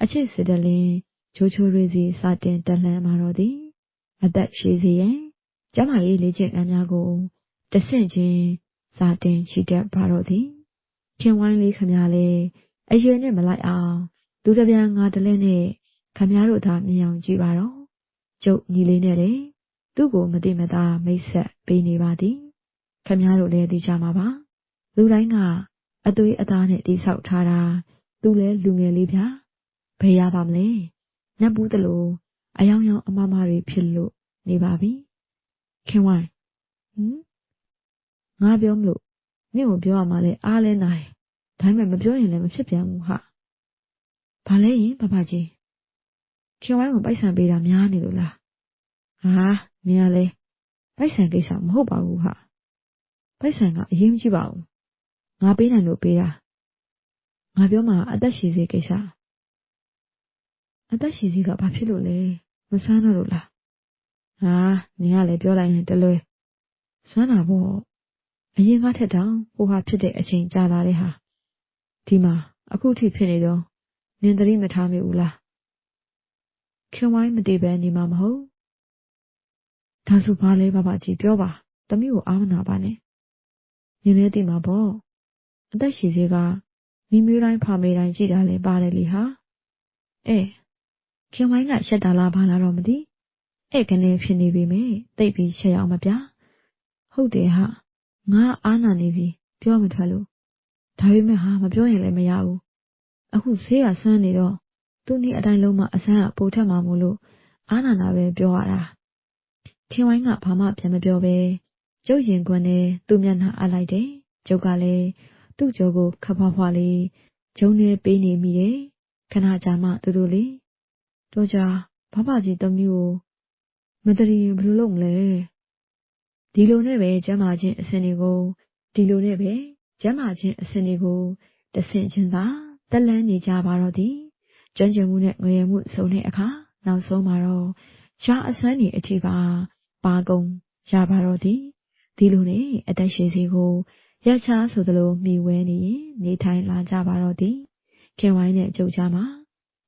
အချစ်စစ်တလင်းချိုးတွေစီစတင်တက်လှမ်းมาတော့သည်အသက်ရှည်စီရင်ကျမကြီးလေ့ကျင့်ခန်းများကိုတဆင့်ချင်းစတင်ချီတက်ပါတော့သည်ခင်ဝိုင်းလေးခမများလဲအရွယ်နဲ့မလိုက်အောင်သူတပြန်ငါတလဲနဲ့ခမများတို့သာမြင်အောင်ကြည့်ပါတော့ကျုပ်ညီလေးနဲ့လေသူ့ကိုမတိမတာမိတ်ဆက်ပေးနေပါသည်ခမများတို့လည်းသိကြမှာပါလူတိုင်းကအသွေးအသားနဲ့တိဆောက်ထားတာသူလဲလူငယ်လေးဗျာဘယ်ရပါမလဲနတ်ဘူးတလို့အယောင်ယောင်အမမတွေဖြစ်လို့နေပါပြီခင်ဝိုင်းငါပြောမလို့မင်းကိုပြောရမှလဲအားလဲနိုင်ဒါပေမဲ့မပြောရင်လည်းမဖြစ်ပြန်ဘူးဟာဘာလဲရင်ဘဘကြီးခင်ဝိုင်းကိုပိုက်ဆံပေးတာများနေလို့လားဟာမင်းကလည်းပိုက်ဆံကိစ္စမဟုတ်ပါဘူးဟာပိုက်ဆံကအရေးမကြီးပါဘူးငါပေးနိုင်လို့ပေးတာငါပြောမှာအသက်ရှည်စေကိစ္စအသက်ရှည်စေကဘာဖြစ်လို့လဲမဆန်းတော့လို့လားဟာနင်ကလည်းပြောလိုက်ရင်တလွဲစွမ်းတာပေါ့အရင်ကထက်တောင်ဟိုဟာဖြစ်တဲ့အချိန်ကြာလာတဲ့ဟာဒီမှာအခုထိဖြစ်နေတော့နင်သတိမထားမိဘူးလားခင်ဝိုင်းမတည်ပဲနေမှာမဟုတ်ဒါဆိုဘာလဲဘဘကြီးပြောပါသမီးကိုအားမနာပါနဲ့နင်လည်းသိမှာပေါ့အသက်ရှည်စေကမိမျိုးတိုင်းဖာမေတိုင်းကြည့်တာလဲပါတယ်လေဟာခင်ဝိုင်းကရှက်တာလားဘာလားတော့မသိကနေဖြစ်နေပြီမေတိတ်ပြီးရှက်ရအောင်မပြဟုတ်တယ်ဟာငါအားနာနေပြီပြောမထွက်လို့ဒါပေမဲ့ဟာမပြောရင်လည်းမရဘူးအခုဆေးကဆန်းနေတော့သူ့နေ့အတိုင်းလုံးမှအဆန်းကပိုထက်မှာမို့လို့အားနာနာပဲပြောရတာခင်ဝိုင်းကဘာမှပြန်မပြောပဲကျုပ်ရင်ခွန်းနဲ့သူ့မျက်နှာအပ်လိုက်တယ်ကျုပ်ကလည်းသူ့ကြောကိုခပ်ဖွားဖွားလေးဂျုံနေပေးနေမိတယ်ခဏကြာမှတူတူလေးတော့ကြာဘဘကြီးသမီးကိုမတရီရင်ဘယ်လိုလုပ်မလဲဒီလိုနဲ့ပဲကျမ်းမာခြင်းအစဉ်တွေကို ဒီလိုနဲ့ပဲကျမ်းမာခြင်းအစဉ်တွေကိုတဆင့်ချင်းသာတက်လန်းနေကြပါတော့သည်ကျွမ်းကျင်မှုနဲ့ငရေမှုစုံတဲ့အခါနောက်ဆုံးမှာတော့ရှားအစွမ်းနေအထိပါကုန်ရပါတော့သည်ဒီလိုနဲ့အသက်ရှင်စီကိုရချားဆိုသလိုမိဝဲနေရင်နေထိုင်လာကြပါတော့သည်ခင်ဝိုင်းနဲ့ကြုတ်ကြမှာ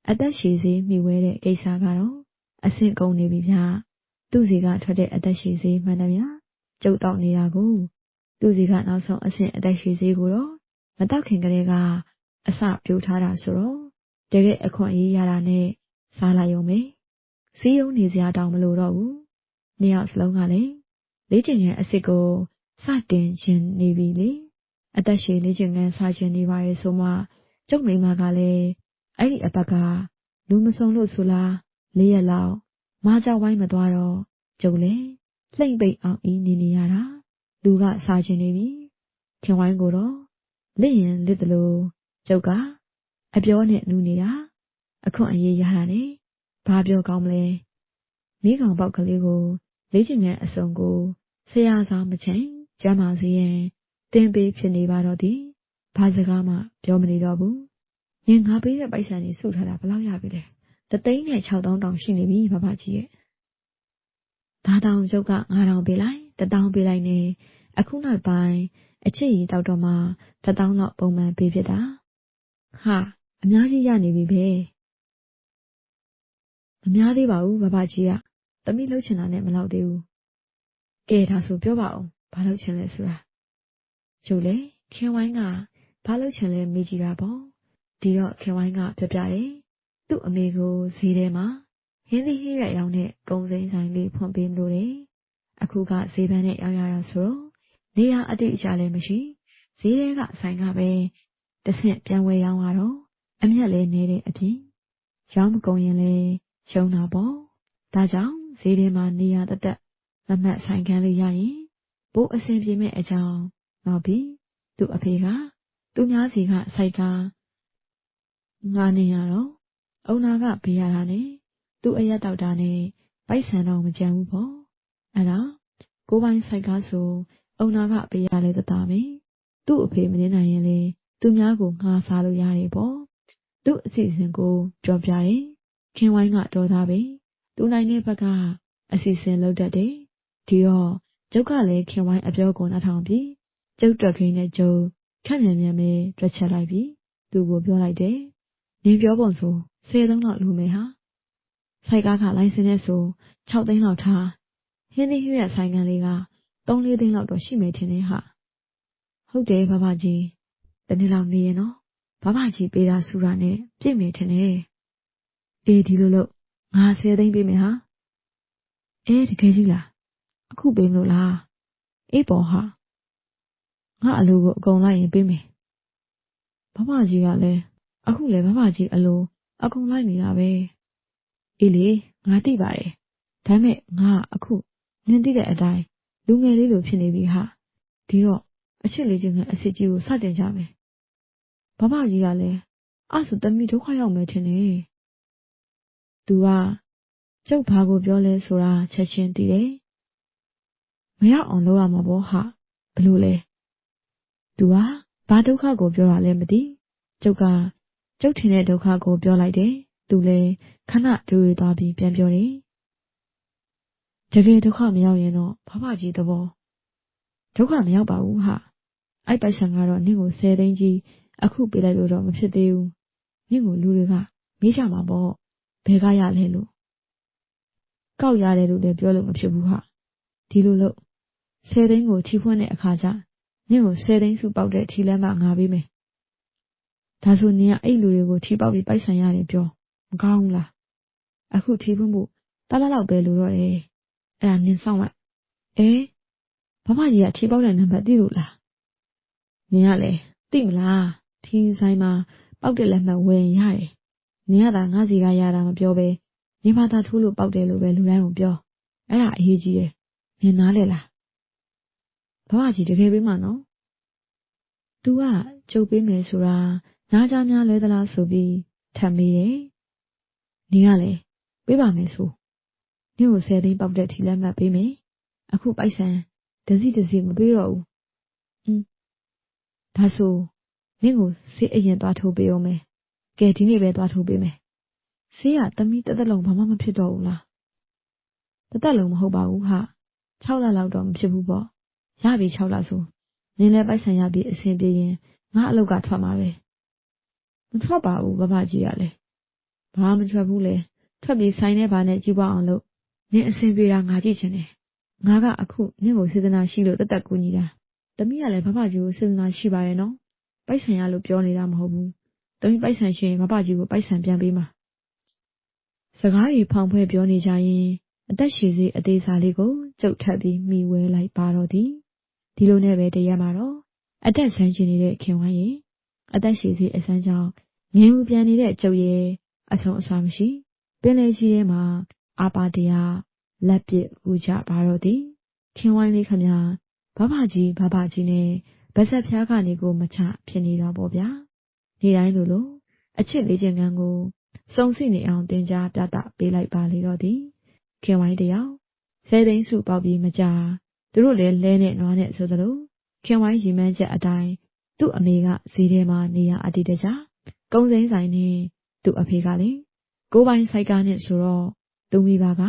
အသက်ရှင်စီမိဝဲတဲ့ကိစ္စကတော့အဆင့်ကုန်နေပြီဗျသူ့စီကထွက်တဲ့အသက်ရှင်စီမှန်တယ်ဗျကြုတ်တော့နေတာကိုသူ့စီကနောက်ဆုံးအဆင့်အသက်ရှင်စီကိုတော့မတောက်ခင်ကလေးကအစပြိုထားတာဆိုတော့တကယ်အခွင့်အရေးရတာနဲ့စားလိုက်ရုံပဲစီးရုံနေစရာတောင်မလိုတော့ဘူးနှစ်ယောက်စလုံးကလည်းလေ့ကျင့်ခန်းအစ်စ်ကိုစတင်ခြင်းနေပြီလေအသက်ရှင်လေ့ကျင့်ခန်းစခြင်းနေပါရဲ့ဆိုမှကျုပ်မိမကလည်းအဲ့ဒီအပတ်ကလူမစုံလို့ဆိုလား၄ရက်လောက်မကြောက်ဝိုင်းမသွားတော့ကျုပ်လည်းလှိမ့်ပိတ်အောင်နေရတာလူကစားခြင်းနေပြီခင်ဝိုင်းကိုတော့လစ်ရင်လစ်တယ်လို့ကျုပ်ကအပြောနဲ့နူးနေတာအခွင့်အရေးရတာနဲ့ဘာပြောကောင်းမလဲမိကောင်ပေါက်ကလေးကိုလေ့ကျင့်ခန်းအစုံကိုဆရာဆောင်မချင်းကျမ်းမာစေရင်တင်ပေးဖြစ်နေပါတော့သည်ဘာစကားမှပြောမနေတော့ဘူးငင်ငါပေးတဲ့ပိုက်ဆံကြီးစုထားတာဘယ်လောက်ရပြီလဲ3,600,000တောင်ရှိနေပြီဖဖကြီးရဲ့ဒါတောင်ကျုပ်က9,000ပေးလိုက်1,000ပေးလိုက်နေအခုနောက်ပိုင်းအချစ်ရီတောက်တော့မှ1,000လောက်ပုံမှန်ပေးဖြစ်တာဟာအများကြီးရနေပြီပဲမများသေးပါဘူးဖဖကြီးကသမီးလှုပ်ချင်တာနဲ့မလောက်သေးဘူးကဲဒါဆိုပြောပါဦးဘာလှုပ်ချင်လဲဆိုတာကျုပ်လေခင်ဝိုင်းကဘာလှုပ်ချင်လဲမေးကြည့်တာပေါ့ဒီတော့ခင်ဝိုင်းကပြောပြတယ်သူ့အမေကိုဈေးထဲမှာဟင်းသီးဟင်းရွက်ရောင်းတဲ့ကုန်စိမ်းဆိုင်လေးဖွင့်ပေးလို့တယ်အခုကဈေးပန်းနဲ့ရောင်းရတာဆိုတော့နေရာအတိအကျလည်းမရှိဈေးထဲကဆိုင်ကပဲတဆင့်ပြန်ဝယ်ရောင်းရတော့အမြတ်လည်းနေတဲ့အပြင်ရောင်းမကုန်ရင်လည်းရှုံးတာပေါ့ဒါကြောင့်ဈေးထဲမှာနေရာတက်မမှတ်ဆိုင်ခန်းလေးရရင်ဘိုးအဆင်ပြေမဲ့အကြောင်းနောက်ပြီးသူ့အဖေကသူများစီကစိုက်ကငားနေရတော့အုံနာကပေးရတာနဲ့သူ့အရက်တောက်တာနဲ့ပိုက်ဆံတော့မကြမ်းဘူးပေါ့အဲ့ဒါကိုပိုင်စိုက်ကားဆိုအုံနာကပေးရလေတသားပဲသူ့အဖေမနေနိုင်ရင်လေသူများကိုငှားစားလို့ရတယ်ပေါ့သူ့အစီအစဉ်ကိုပြောပြတယ်ခင်ဝိုင်းကတော်သားပဲသူနိုင်တဲ့ဘက်ကအစီအစဉ်လုပ်တတ်တယ်ဒီတော့ကျုပ်ကလည်းခင်ဝိုင်းအပြောကိုနားထောင်ပြီးကျုပ်တွက်ခင်းနဲ့ကျုပ်ခက်မြန်မြန်ပဲတွက်ချက်လိုက်ပြီးသူ့ကိုပြောလိုက်တယ်နင်ပြောပုံဆို10,000လောက်လူမယ်ဟာစိုက်ကားကလိုင်စင်နဲ့ဆို6 သိန်းလောက်ထားဟင်းသီးဟင်းရွက်ဆိုင်ကန်လေးက3-4 သိန်းလောက်တော့ရှိမယ်ထင်တယ်ဟာဟုတ်တယ်ဖဖကြီးတနေ့လောက်နေရင်တော့ဖဖကြီးပေးတာစူတာနဲ့ပြည့်မယ်ထင်တယ်အေးဒီလိုလို့ငါ10 သိန်းပေးမယ်ဟာအေးတကယ်ကြီးလားအခုပေးမလို့လားအေးပေါ်ဟာငါအလိုကိုအကုန်လိုက်ရင်ပေးမယ်ဖဖကြီးကလည်းအခုလေဖဖကြီးအလိုအကုန်လိုက်နေတာပဲအေးလေငါသိပါတယ်ဒါမဲ့ငါအခုနင်သိတဲ့အတိုင်းလူငယ်လေးလိုဖြစ်နေပြီဟာဒီတော့အချစ်လေးချင်းကအစ်စ်ကြီးကိုစတင်ကြမယ်ဘဘကြီးကလည်းအဲ့ဆိုတမီဒုက္ခရောက်မယ်ထင်တယ်သူကကျုပ်ဘာကိုပြောလဲဆိုတာချက်ချင်းသိတယ်မရောက်အောင်လုပ်ရမှာပေါ့ဟာဘလို့လဲသူကဘာဒုက္ခကိုပြောတာလဲမသိကျုပ်ကကျုပ်ထင်တဲ့ဒုက္ခကိုပြောလိုက်တယ်သူလည်းခဏတွေးသွားပြီးပြန်ပြောတယ်တကယ်ဒုက္ခမရောက်ရင်တော့ဖဖကြီးသဘောဒုက္ခမရောက်ပါဘူးဟာအဲ့ပိုက်ဆံကတော့နင့်ကို10 သိန်းကြီးအခုပေးလိုက်လို့တော့မဖြစ်သေးဘူးနင့်ကိုလူတွေကမေးကြမှာပေါ့ဘယ်ကရလဲလို့ကောက်ရတယ်လို့လည်းပြောလို့မဖြစ်ဘူးဟာဒီလိုလို့10 သိန်းကိုထီဖွင့်တဲ့အခါကျနင့်ကို10 သိန်းစုပေါက်တဲ့ထီလမ်းမငါပေးမယ်ဒါဆိုနင်ကအဲ့လူတွေကိုထီပေါက်ပြီးပိုက်ဆံရတယ်ပြောမကောင်းဘူးလားအခုထီဖွင့်ဖို့တလားလောက်ပဲလိုတော့တယ်အဲ့ဒါနင်ဆောင်လိုက်ဘဘကြီးကထီပေါက်တဲ့နံပါတ်သိလို့လားနင်ကလည်းသိမလားထီဆိုင်မှာပေါက်တဲ့လက်မှတ်ဝယ်ရင်ရတယ်နင်ကသာငါစီကရတာမပြောပဲနင်ဘာသာထိုးလို့ပေါက်တယ်လို့ပဲလူတိုင်းကိုပြောအဲ့ဒါအရေးကြီးတယ်နင်နားလဲလားဘဘကြီးတကယ်ပေးမှာနော်သူကကျုပ်ပေးမယ်ဆိုတာနားကြားများလဲသလားဆိုပြီးထပ်မေးတယ်နင်ကလည်းပေးပါမယ်ဆိုနင့်ကို10 သိန်းပေါက်တဲ့ထီလက်မှတ်ပေးမယ်အခုပိုက်ဆံတစီမပေးတော့ဘူး ဒါဆိုမင်းကိုဆေးအရင်သွားထိုးပေးအောင်မယ်ကဲဒီနေ့ပဲသွားထိုးပေးမယ်ဆေးကသမီးတစ်သက်လုံးဘာမှမဖြစ်တော့ဘူးလားတစ်သက်လုံးမဟုတ်ပါဘူးဟာ6 လလောက်တော့မဖြစ်ဘူးပေါ့ရပြီ6 လဆိုနင်းလည်းပိုက်ဆံရပြီးအဆင်ပြေရင်ငါအလုပ်ကထွက်မှာပဲမထွက်ပါဘူးဘဘကြီးကလည်းဘာမထွက်ဘူးလေထွက်ပြီးဆိုင်ထဲဘာနဲ့ကြည့်ပါအောင်လို့နင်းအဆင်ပြေတာငါကြည့်ချင်တယ်ငါကအခုနင့်ကိုစေတနာရှိလို့တက်ကူညီတာသမီးကလည်းဘဘကြီးကိုစေတနာရှိပါရဲ့နော်ပိုက်ဆံရလို့ပြောနေတာမဟုတ်ဘူးသမီးပိုက်ဆံရှိရင်ဘဘကြီးကိုပိုက်ဆံပြန်ပေးမှာစကားကြီးဖောင်ဖွဲ့ပြောနေကြရင်အသက်ရှည်စေးအသေးစားလေးကိုကျုပ်ထပ်ပြီးမိဝဲလိုက်ပါတော့သည်ဒီလိုနဲ့ပဲတရက်မှာတော့အသက်ဆန်းချင်နေတဲ့ခင်ဝိုင်းရင်အသက်ရှည်စေးအစမ်းကြောင့်ငင်းဦးပြန်နေတဲ့ကျုပ်ရဲ့အဆုံးအစာမရှိပင်လေကြီးထဲမှာအာပါတရားလက်ပစ်ဦးကြပါတော့သည်ခင်ဝိုင်းလေးခမညာဘဘကြီးနဲ့ဗဆက်ဖျားကနေကိုမချဖြစ်နေတာပေါ့ဗျာနေတိုင်းလိုအချစ်လေးချင်းကန်းကိုစုံစိနေအောင်တင်ကြားပြသပေးလိုက်ပါလေတော့သည်ခင်ဝိုင်းတယောက်10 သိန်းစုပေါက်ပြီးမကြသူတို့လည်းလဲနဲ့နွားနဲ့ဆိုသလိုခင်ဝိုင်းရီမန်းချက်အတိုင်းသူ့အမေကဈေးထဲမှာနေရအတ္တိတကြကုန်းစိမ်းဆိုင်နဲ့သူ့အဖေကလည်းကိုပိုင်ဆိုင်ကားနဲ့ဆိုတော့သူမိဘက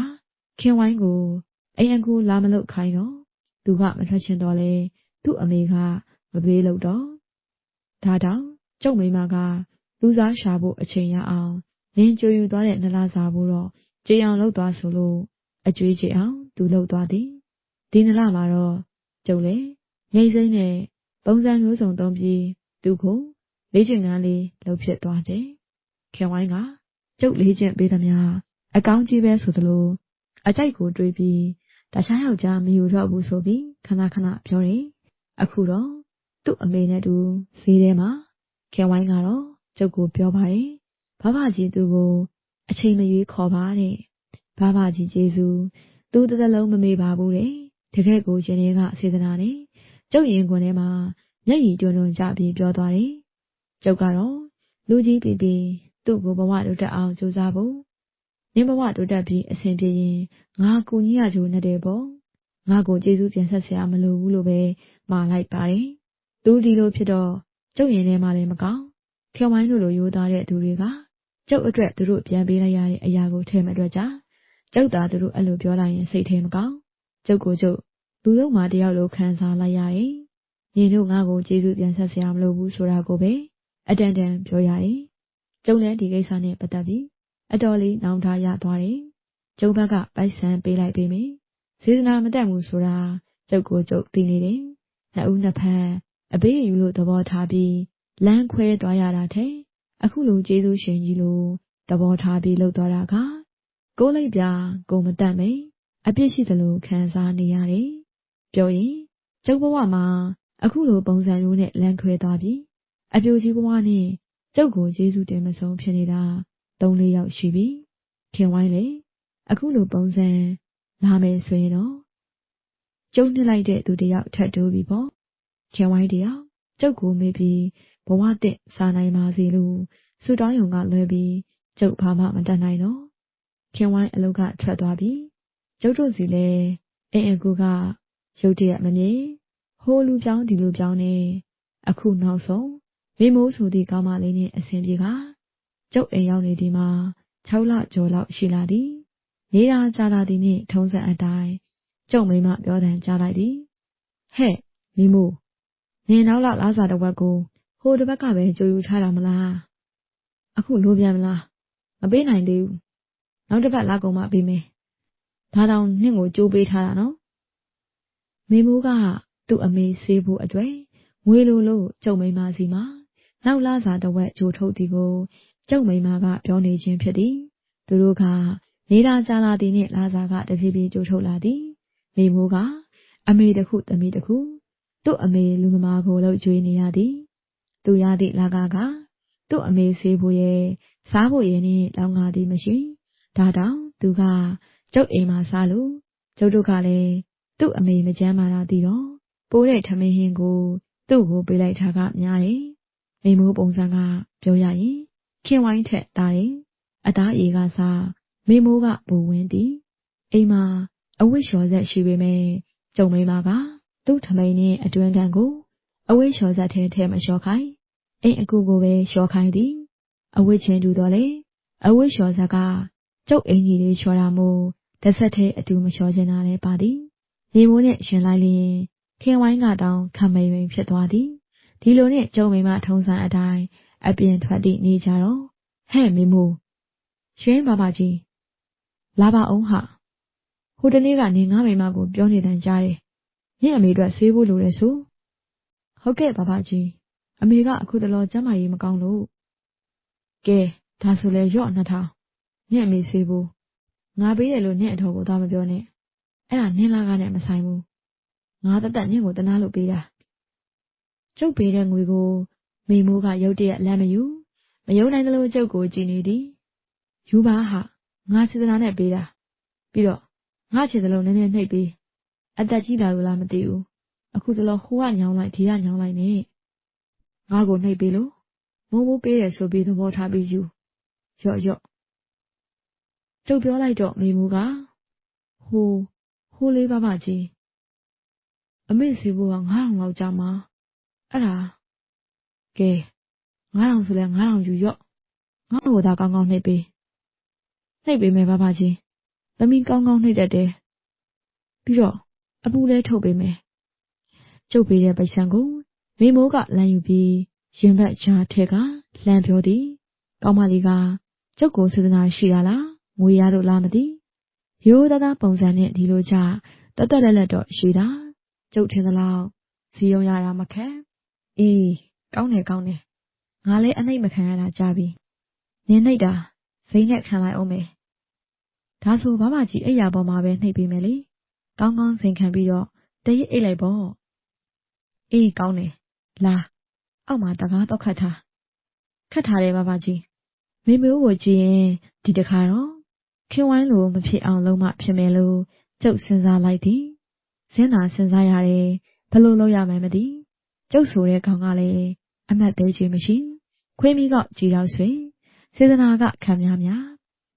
ခင်ဝိုင်းကိုအိမ်အကူလာမလို့ခိုင်းတော့သူကမထွက်ချင်တော့လေသူ့အမေကမပေးလို့တော့ဒါတောင်ကျုပ်မိမကလူစားရှာဖို့အချိန်ရအောင်နင်းကြွယူသွားတဲ့နလားစားဖို့တော့ကြေအောင်လှုပ်သွားဆိုလို့အကျွေးချေအောင်သူလှုပ်သွားသည်ဒီနလားမှာတော့ကျုပ်လေငိမ့်စိမ့်နဲ့ပုံစံမျိုးစုံသုံးပြီးသူ့ကိုလေ့ကျင့်ခန်းလေးလုပ်ဖြစ်သွားတယ်ခင်ဝိုင်းကကျုပ်လေ့ကျင့်ပေးသမျှအကောင်းကြီးပဲဆိုသလိုအကြိုက်ကိုတွေးပြီးတခြားယောက်ျားမယူတော့ဘူးဆိုပြီးခဏပြောတယ်အခုတော့သူ့အမေနဲ့တူဈေးထဲမှာခင်ဝိုင်းကတော့ကျုပ်ကိုပြောပါတယ်ဘဘကြီးသူ့ကိုအချိန်မရွေးခေါ်ပါတဲ့ဘဘကြီးကျေးဇူးသူတစ်သက်လုံးမမေ့ပါဘူးတဲ့တကယ်ကိုရှင်တွေကစေတနာနဲ့ကျုပ်ရင်ခွင်ထဲမှာမျက်ရည်တွန်းကြပြီးပြောသွားတယ်ကျုပ်ကတော့လူကြီးပြီးသူ့ကိုဘဝတိုးတက်အောင်ကြိုးစားဖို့နင်းဘဝတိုးတက်ပြီးအဆင်ပြေရင်ငါကူညီရကြိုးနဲ့တယ်ပေါ့ငါကိုကျေးဇူးပြန်ဆက်ဆရာမလိုဘူးလို့ပဲမှာလိုက်ပါတယ်သူဒီလိုဖြစ်တော့ကျုပ်ရင်ထဲမှာလည်းမကောင်းခင်ဝိုင်းတို့လိုရိုးသားတဲ့သူတွေကကျုပ်အတွက်သူတို့ပြန်ပေးလိုက်ရတဲ့အရာကိုထဲမအတွက်ကြကျုပ်သာသူတို့အဲ့လိုပြောလိုက်ရင်စိတ်ထဲမကောင်းကျုပ်ကိုကျုပ်လူလုံးမှာတယောက်လိုခံစားလိုက်ရတယ်ညီတို့ငါကိုကျေးဇူးပြန်ဆက်ဆရာမလိုဘူးဆိုတာကိုပဲအတန်ပြောရတယ်ကျုံလည်းဒီကိစ္စနဲ့ပတ်သက်ပြီးအတော်လေးနောင်တရသွားတယ်ကျုံဘက်ကပိုက်ဆံပေးလိုက်ပေးမယ်စေတနာမတတ်ဘူးဆိုတာကျုပ်ကိုကျုပ်သိနေတယ်နှစ်ဦးနှစ်ဖက်အပေးယူလို့သဘောထားပြီးလမ်းခွဲသွားရတာတဲ့အခုလိုကျေးဇူးရှင်ကြီးလိုသဘောထားပြီးလှုပ်သွားတာကကိုလိုက်ပြကိုမတတ်မိန်အပြစ်ရှိသလိုခံစားနေရတယ်ပြောရင်ကျုပ်ဘဝမှာအခုလိုပုံစံမျိုးနဲ့လမ်းခွဲသွားပြီးအပြိုကြီးဘဝနဲ့ကျုပ်ကိုကျေးဇူးတင်မဆုံးဖြစ်နေတာ3-4 ယောက်ရှိပြီခင်ဝိုင်းလေအခုလိုပုံစံလာမယ်ဆိုရင်တော့ကျုံနှစ်လိုက်တဲ့သူတယောက်ထပ်တိုးပြီပေါ့ခင်ဝိုင်းတယောက်ကျုပ်ကိုမေးပြီးဘဝသစ်စားနိုင်ပါစေလို့ဆုတောင်းရုံကလွဲပြီးကျုပ်ဘာမှမတတ်နိုင်တော့ခင်ဝိုင်းအလုတ်ကထွက်သွားပြီကျုပ်တို့စီလဲအိမ်အကူကရုတ်တရက်မမြင်ဟိုလူပြောင်းဒီလူပြောင်းနေအခုနောက်ဆုံးမိမိုးဆိုသည့်ကောင်းမလေးနဲ့အဆင်ပြေကကျုပ်အိမ်ရောက်နေဒီမှာ6 လကျော်လောက်ရှိလာသည်နေတာကြာလာသည်နှင့်ထုံးစံအတိုင်းကျုပ်မိမပြောတန်ကြားလိုက်သည်ဟဲ့မိမိုးနင်နောက်လားစားတစ်ဝက်ကိုဟိုတစ်ဘက်ကပဲကြိုယူထားတာမလားအခုလိုပြန်မလားမပေးနိုင်သေးဘူးနောက်တစ်ပတ်လာကုန်မှပေးမယ်ဒါတောင်နင့်ကိုကြိုးပေးထားတာနော်မိမိုးကသူ့အမေဆေးဖို့အတွက်ငွေလိုလို့ကျုပ်မိမစီမှာနောက်လာစားတစ်ဝက်ကြိုထုတ်သည်ကိုကျုပ်မိမကပြောနေခြင်းဖြစ်သည်သူတို့ကနေတာကြာလာသည်နှင့်လာစားကတဖြည်းဖြည်းကြိုထုတ်လာသည်မိမိုးကအမေတစ်ခုသမီးတစ်ခုသူ့အမေလူမမာကိုလှုပ်ကြွေးနေရသည်သူရသည့်လာကသူ့အမေဆေးဖို့ရဲ့စားဖို့ရဲ့နှင့်လောင်ငါသည်မရှိဒါတောင်သူကကျုပ်အိမ်မှာစားလို့ကျုပ်တို့ကလည်းသူ့အမေမကြမ်းမာတာသိတော့ပိုးတဲ့ထမင်းဟင်းကိုသူ့ကိုပေးလိုက်တာကများတယ်မိမိုးပုံစံကပြောရရင်ခင်ဝိုင်းထက်တာတယ်အသားအေကစားမိမိုးကပူဝင်းသည်အိမ်မှာအဝတ်လျှော်ဆက်ရှိပေမဲ့ကျုံမိမကသူ့ထမိန်နဲ့အတွင်းကန်ကို အဝိလျှော်စက်ထဲမလျှော်ခိုင်းအိမ်အကူကိုပဲလျှော်ခိုင်းသည်အဝိချင်းတူတော့လေအဝိလျှော်စက်ကကျုပ်အင်ကြီးလေးလျှော်တာမို့တစ်ဆက်ထဲအတူမလျှော်ချင်တာလည်းပါသည်ရေမိုးနဲ့ရှင်လိုက်လျင်ခင်ဝိုင်းကတောင်ခံမရင်ဖြစ်သွားသည်ဒီလိုနဲ့ကျုံမိမထုံးစံအတိုင်းအပြင်ထွက်သည့်နေကြတော့ဟဲ့မေမိုးရှင်ဘာဘာကြီးလာပါအောင်ဟာဟိုတနေ့ကနေငါမိမကိုပြောနေတယ်ကြားတယ်ညအမေအတွက်ဆေးဖို့လိုတယ်ဆိုဟုတ်ကဲ့ဘာဘာကြီးအမေကအခုတလောကျမ်းမာရေးမကောင်းလို့ကဲဒါဆိုလဲရော့2000ညအမေဆေးဖို့ငါပေးတယ်လို့ညအထော်ကိုသွားမပြောနဲ့အဲ့ဒါနင်းလာကနဲ့မဆိုင်ဘူးငါတသက်ညကိုတနာလို့ပေးတာကျုပ်ပေးတဲ့ငွေကိုမိမိုးကရုတ်တရက်လက်မယူမယုံနိုင်သလိုကျုပ်ကိုကြည်နေသည်ယူပါဟာငါစေတနာနဲ့ပေးတာပြီးတော့ငါခြေစလုံးနည်းနည်းနှိပ်ပြီးအသက်ကြီးလာလို့လားမသိဘူးအခုတလောဟိုကညောင်းလိုက်ဒီကညောင်းလိုက်နဲ့ငါကိုနှိပ်ပေးလို့မိုးပေးတယ်ဆိုပြီးသဘောထားပြီးယူရော့ကျုပ်ပြောလိုက်တော့မိမိုးကဟိုလေးဘာကြီးအမေစီဖို့က9000လောက်ကြာမှာအဲ့ဒါကဲ9000ဆိုလဲ9000ယူရော့ငါ့ကိုသာကောင်းကောင်းနှိပ်ပေးမယ်ဘာကြီးသမီးကောင်းကောင်းနှိပ်တတ်တယ်ပြီးတော့အပူလဲထုတ်ပေးမယ်ကျုပ်ပေးတဲ့ပိုက်ဆံကိုမိမိုးကလမ်းယူပြီးရင်ဘတ်ကြားထဲကလှမ်းပြောသည်ကောင်းမလေးကကျုပ်ကိုစေတနာရှိရလားငွေရလို့လားမသိရိုးသားပုံစံနဲ့ဒီလိုကြတတ်လက်တော့ရှိတာကျုပ်ထင်သလောက်စီယုံရတာမခံအေးကောင်းတယ်ငါလည်းအနှိမ့်မခံရတာကြာပြီနင်းနှိပ်တာစိမ့်နဲ့ခံလိုက်အောင်မယ်ဒါဆိုဘာကြီးအိယာပေါ်မှာပဲနှိပ်ပေးမယ်လေကောင်းကောင်းစိန်ခံပြီးတော့တရစ်အိတ်လိုက်ပေါ့အေးကောင်းတယ်လာအောက်မှာတကားတော့ခတ်ထားတယ်ဘာကြီးမေမိုးကိုကြည့်ရင်ဒီတခါတော့ခင်ဝိုင်းလိုမဖြစ်အောင်လုံးမဖြစ်မယ်လို့ကျုပ်စဉ်းစားလိုက်သည်စဉ်းစားရတယ်ဘယ်လိုလုပ်ရမှန်းမသိကျုပ်ဆိုတဲ့ကောင်ကလည်းအမတ်သေးချေမရှိခွေးမီးကကြည်တော့ဆွေစေတနာကခံများ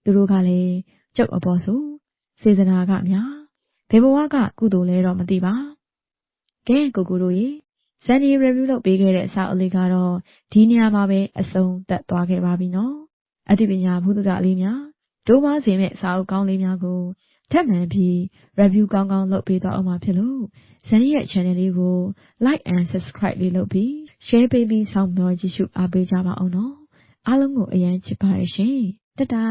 သူတို့ကလည်းကျုပ်အပေါ်ဆိုစေတနာကများဘယ်ဘဝကကုသိုလ်လဲတော့မသိပါကဲကိုတို့ရေဇန်နီ review လုပ်ပေးခဲ့တဲ့စာအုပ်လေးကတော့ဒီနေရာမှာပဲအဆုံးသတ်သွားခဲ့ပါပြီနော်အသိပညာဘုဒ္ဓအလေးများဒိုးမစေမဲ့စာအုပ်ကောင်းလေးများကိုထပ်မံပြီး review ကောင်းလုပ်ပေးသွားအောင်မှာဖြစ်လို့ဇန်နီရဲ့ channel လေးကို like and subscribe လေးလုပ်ပြီး share ပေးပြီးစောင့်မျှော်ကြည့်ရှုအားပေးကြပါအောင်နော်အားလုံးကိုအရန်ချစ်ပါတယ်ရှင်တတာ